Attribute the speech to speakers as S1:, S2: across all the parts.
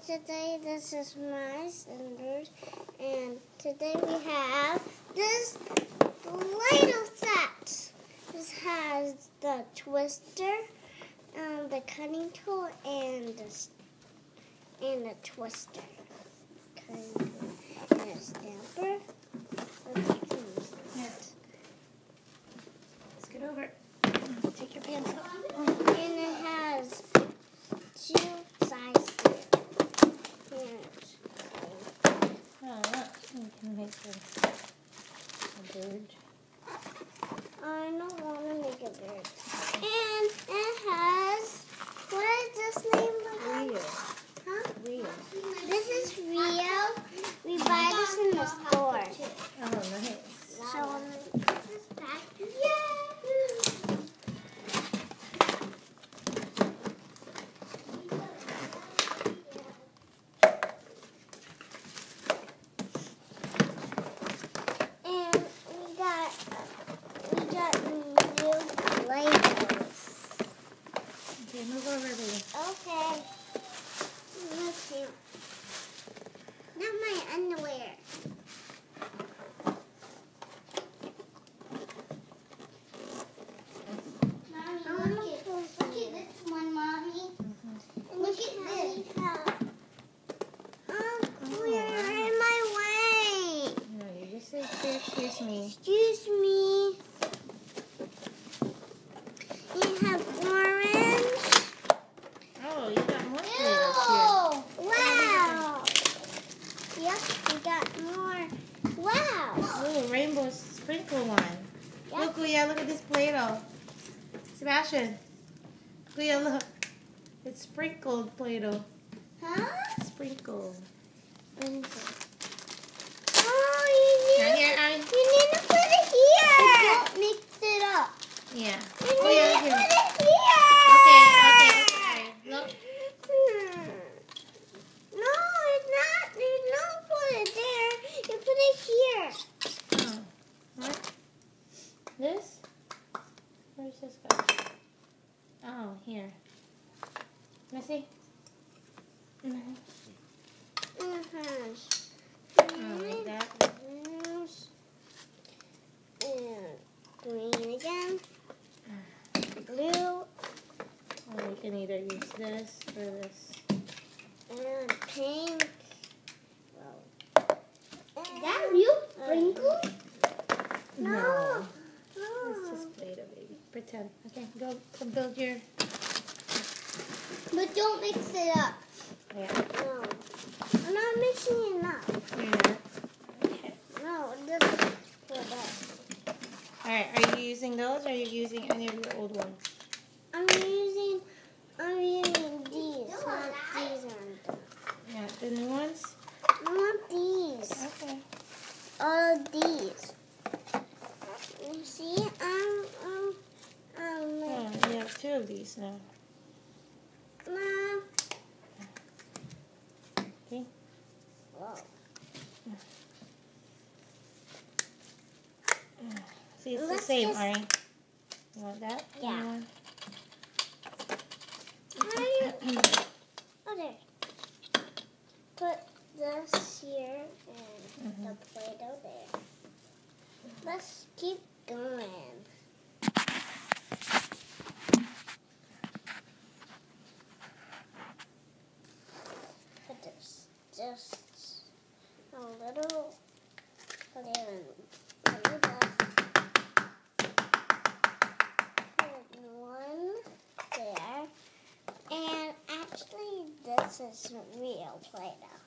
S1: today this is my cinders, and today we have this Play-Doh set. This has the twister, the cutting tool, and the twister. Cutting tool and a stamper.
S2: Let's get over. Take your pants off.
S1: And it has two sides here.
S2: Oh, look. We can make a bird.
S1: I don't want to make a bird. And it has, what is this name again?
S2: Rio.
S1: Huh?
S2: Rio.
S1: This is Rio. We buy this in the store.
S2: Oh, nice.
S1: So this pack. Yay! And we got new Play-Dohs.
S2: Okay, move over, baby.
S1: Okay. Let's see. Not my underwear. Mommy, look at this one, Mommy. And look at this. You're in my way.
S2: No, you just say, excuse me.
S1: Excuse me. You have orange.
S2: Oh, you got more Play-Doh
S1: Wow. Yep, we got more. Wow.
S2: here. Ooh, rainbow sprinkle one.
S1: Yep.
S2: Look, Leah, look at this Play-Doh. Sebastian. Leah, look. It's sprinkled Play-Doh.
S1: Huh?
S2: Sprinkled.
S1: Oh, you
S2: Right
S1: need,
S2: here,
S1: you need to put it here. Don't mix it up.
S2: Yeah.
S1: You
S2: Oh,
S1: need
S2: yeah,
S1: to
S2: here.
S1: put it here.
S2: Okay. Look.
S1: No, it's not. You don't put it there. You put it here.
S2: Oh. What? This? Where's this go? Oh, here. Let me see.
S1: Mm-hmm.
S2: Oh, like that.
S1: And green again. Blue
S2: Oh, we can either use this or this.
S1: and pink. Is that real sprinkle?
S2: No.
S1: No.
S2: It's just Play-Doh, baby. Pretend. Okay, go build your...
S1: But don't mix it up.
S2: Yeah.
S1: No. I'm not mixing it up.
S2: You're not. Okay.
S1: No, this is for that.
S2: Alright, are you using those or are you using any of your old ones?
S1: I'm using these, not these ones.
S2: Yeah, the new ones?
S1: Not these.
S2: Okay.
S1: All these. You see,
S2: Oh, you have two of these now. Okay.
S1: Whoa.
S2: See, it's
S1: Let's
S2: the same,
S1: just-
S2: Ari. You want that?
S1: Yeah.
S2: You want-
S1: Okay. Put this here and the Play-Doh there. Let's keep going. Put this just a little. Put it in this. Put one there. And actually, this is real Play-Doh.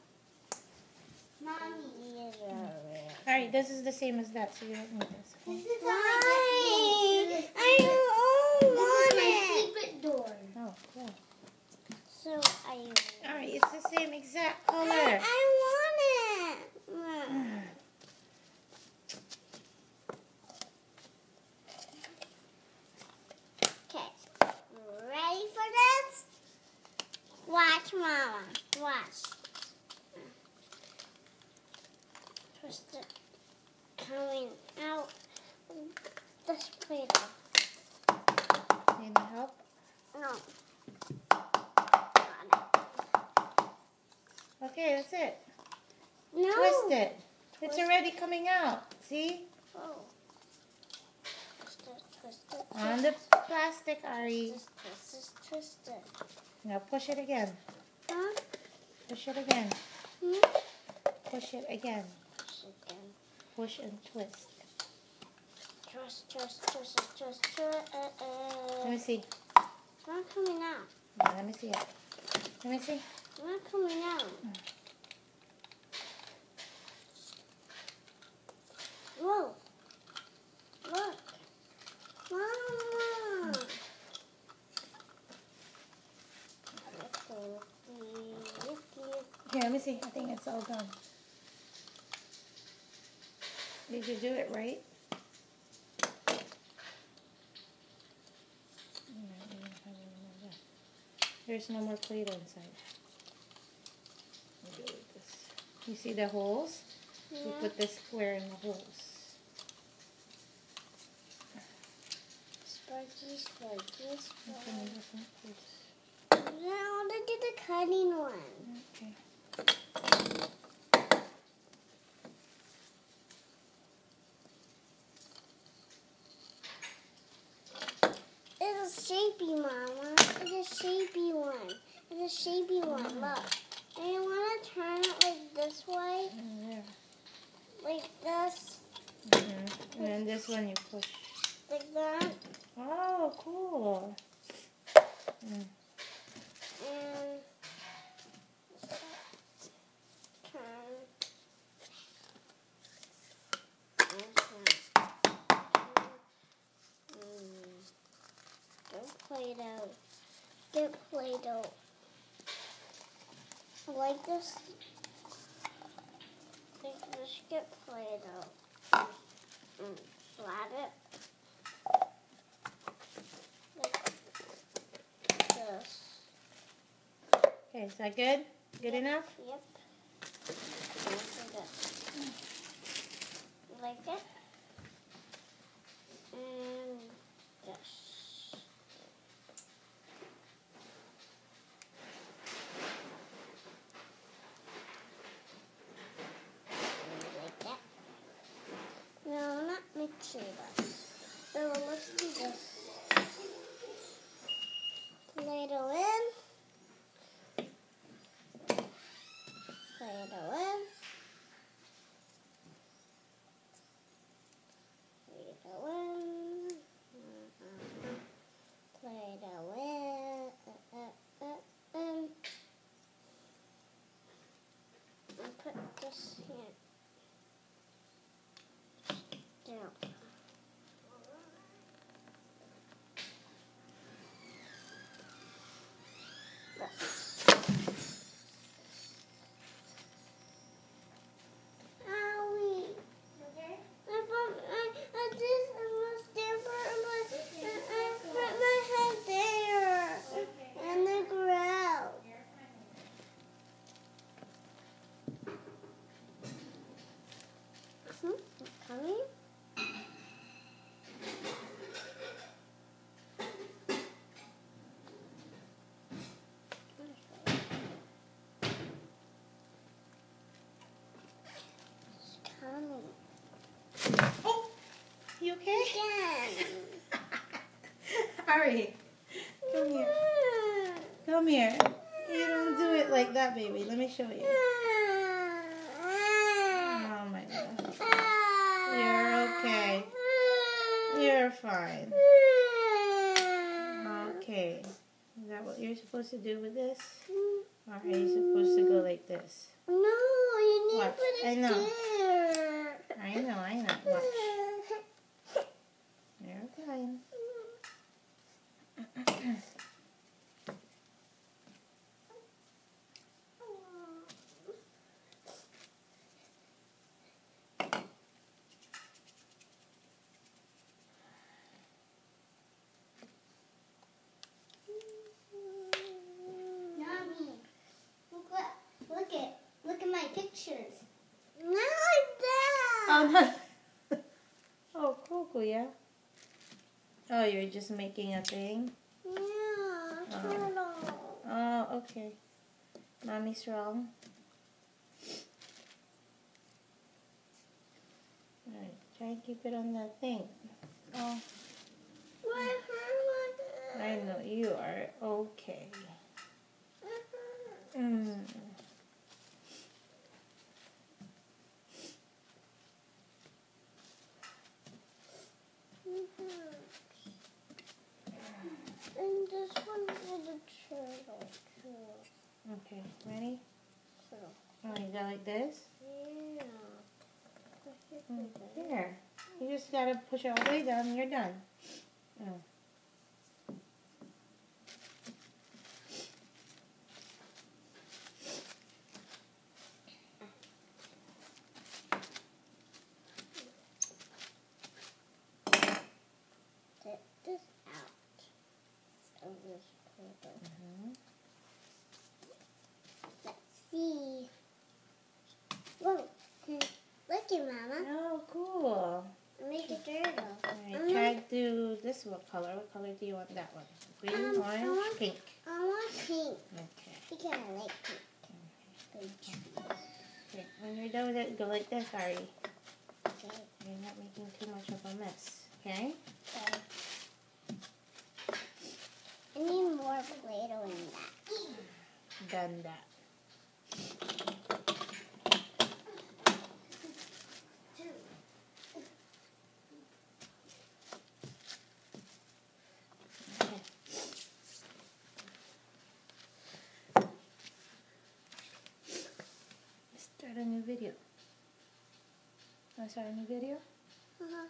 S1: Mommy, these are real.
S2: Alright, this is the same as that, so you don't need this. Okay?
S1: Why? I don't want it. Secret door.
S2: Oh, cool.
S1: So
S2: Alright, it's the same exact color.
S1: I want it. Okay, ready for this? Watch, Mama. Watch. Twist it coming out of this Play-Doh.
S2: Need help?
S1: No.
S2: Okay, that's it.
S1: No.
S2: Twist it. It's already coming out. See?
S1: Oh. Twist it, twist it, twist
S2: On the plastic, Ari.
S1: twist it.
S2: Now push it again.
S1: Huh?
S2: Push it again.
S1: Hmm?
S2: Push it again.
S1: Push it again.
S2: Push and twist.
S1: Twist.
S2: Let me see.
S1: It's not coming out.
S2: Yeah, let me see it. Let me see.
S1: It's not coming out. Whoa. Look. Mama.
S2: Here, let me see. I think it's all done. Did you do it right? There's no more Play-Doh inside. Let me do it like this. You see the holes?
S1: Yeah.
S2: You put the square in the holes.
S1: Sparky.
S2: Okay.
S1: Now look at the cutting one.
S2: Okay.
S1: It's a shapy, Mama. It's a shapy one. It's a shapy one. Look. And you want to turn it like this way?
S2: Yeah.
S1: Like this?
S2: And then this one you push.
S1: Like that?
S2: Oh, cool.
S1: And turn. And turn. Get Play-Doh. Get Play-Doh. Like this. Like this. Get Play-Doh. Flat it. Like this.
S2: Okay, is that good? Good enough?
S1: Yep. Like it. And this. Like that. No, not mixing this. So let's do this. Play-Doh in. Play-Doh in. Play-Doh in. Play-Doh in. And put this here. Down. Owie.
S2: Okay.
S1: I just almost stand for I put my head there on the ground. Coming? It's coming.
S2: Oh, you okay?
S1: Again.
S2: Ari, come here. Come here. You don't do it like that, baby. Let me show you. Oh my God. You're okay. You're fine. Okay. Is that what you're supposed to do with this? Or are you supposed to go like this?
S1: No, you need
S2: Watch.
S1: to put
S2: I
S1: it
S2: know.
S1: there.
S2: I know. Watch. You're fine.
S1: Mommy, look at my pictures. Not like that.
S2: Oh, no. Oh, cool, yeah. Oh, you're just making a thing?
S1: Yeah, turtle.
S2: Oh, okay. Mommy's wrong. Try and keep it on the thing. Oh,
S1: What hurt?
S2: I know you are okay. Mm.
S1: And this one is a turtle too.
S2: Okay, ready?
S1: So,
S2: Oh, you go like this?
S1: yeah.
S2: There. You just gotta push it all the way down and you're done. Oh.
S1: Take this out of this paper. Let's see. Whoa. Look at Mama.
S2: Oh, cool.
S1: Make a turtle.
S2: Alright, try to do this what color? What color do you want that one? Green, orange, pink.
S1: I want pink
S2: Okay.
S1: because I like pink.
S2: Okay. When you're done with it, go like this, Ari.
S1: Okay.
S2: You're not making too much of a mess. Okay?
S1: Okay. I need more Play-Doh in that.
S2: Done that. Okay. Start a new video. Want to start a new video?
S1: Uh-huh.